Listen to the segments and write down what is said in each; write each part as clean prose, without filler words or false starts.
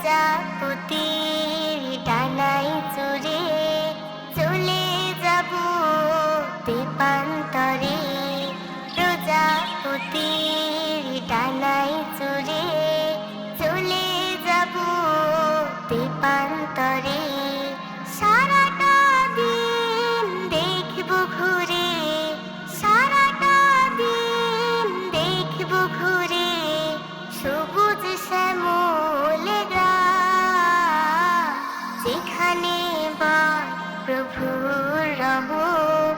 প্রজাপতির ডানায় চড়ে চলে যাব দ্বীপান্তরে। প্রজাপতির ডানায় চড়ে চলে যাব দ্বীপান্তরে। সারাটা দিন দেখব ঘুরে, সারাটা দিন দেখব ঘুরে সবুজ শ্যামল গ্রাম, যেখানে বা প্রভুর রহম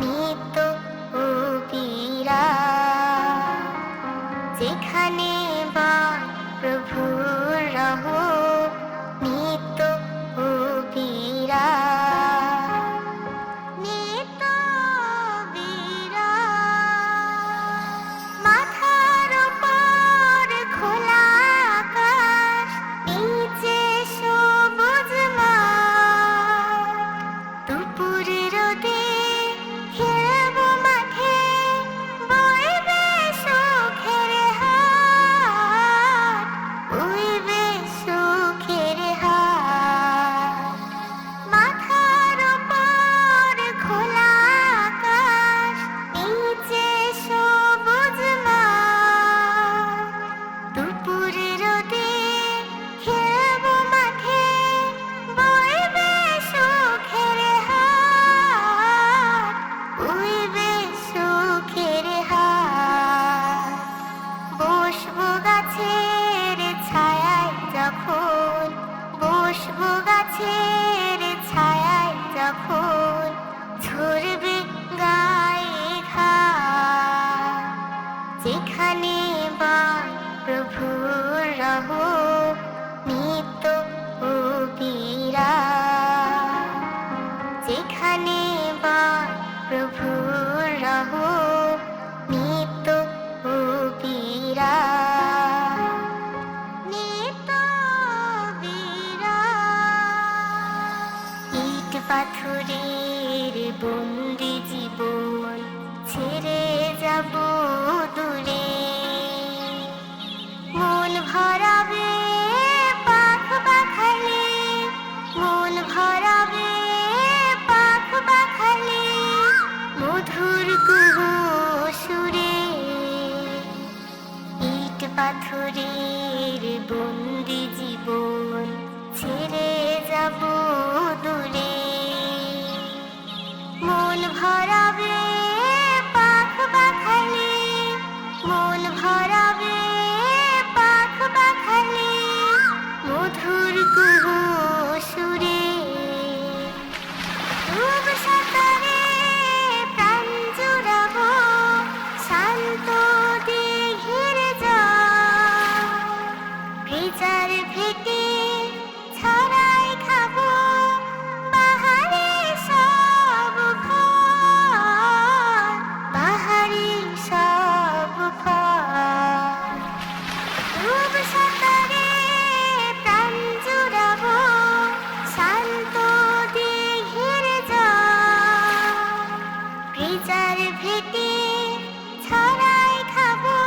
নিত্য ও বিরাম, যেখানে বা প্রভুর রহম নিত্য ও বিরাম, নিত্য বিরাম। মাথার উপর খোলা আকাশ, নিচে সবুজ মাঠ। দুপুর রোদে খেলবো মাঠে, বইবে সুখের হাট, বইবে সুখের হাট। মাথার উপর খোলা আকাশ, নিচে সবুজ মাঠ। দুপুর রোদে খেলবো মাঠে, বইবে সুখের হাট, বইবে সুখের হাট। বসবো গাছের ছায়ায় যখন, বসবো গাছের ছায়ায় যখন ঝরবে গায়ে ঘাম, যেখানে বা প্রভুর রহম নিত্য ও বিরাম, যেখানে বা প্রভুর রহম নিত্য ও বিরাম, নিত্য বিরাম। ইট পাথরের বন্দি জীবন ছেড়ে যাব দূরে, মন ভরাবে পাখ পাখালি, মন ভরাবে পাখ পাখালি মধুর কুহু সুরে। ইট পাথরের বন্দি জীবন ছেড়ে যাব দূরে, মন ভরাবে পাখ পাখালি, মন ভরাবে পাখ পাখালি মধুর কুহু সুরে। ডুব সাঁতারে প্রাণ জুড়াবো শান্ত দিঘির জল, ভেজার ভেটে ছড়াই খাবো বাহারি সব ফল, বাহারি সব ফল। ডুব সাঁতারে প্রাণ জুড়াবো শান্ত দিঘির জল, ভেজার ভেটে ছড়াই খাবো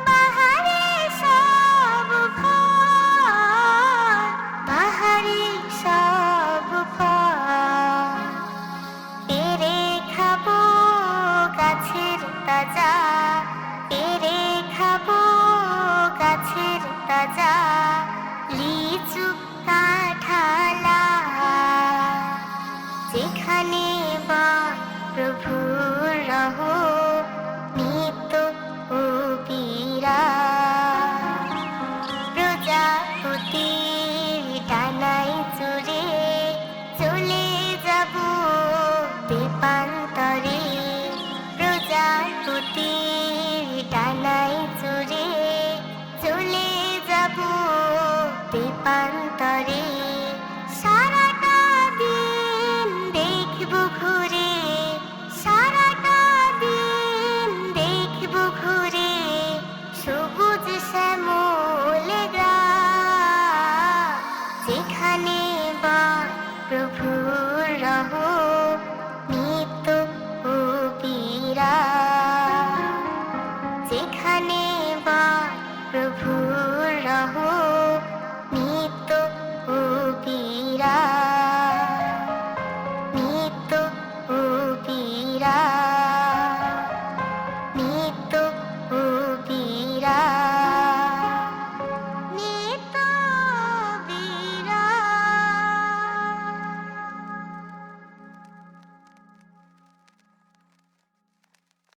বাহারি সব ফল, বাহারি সব ফল। পেরে খাবো গাছের তাজা, পেরে খাবো গাছের তাজা লিচু কাঁঠালা, যেখানে বা প্রভুর রহম নিত্য ও বিরাম। প্রজাপতির ডানায় চড়ে চলে যাব দ্বীপান্তরে। প্রজাপতির ডানায় চড়ে চলে যাব দ্বীপান্তরে। সারাটা দিন দেখব ঘুরে, সারাটা দিন দেখব ঘুরে সবুজ শ্যামল গ্রাম, যেখানে বা প্রভুর রহম নিত্য ও বিরাম, যেখানে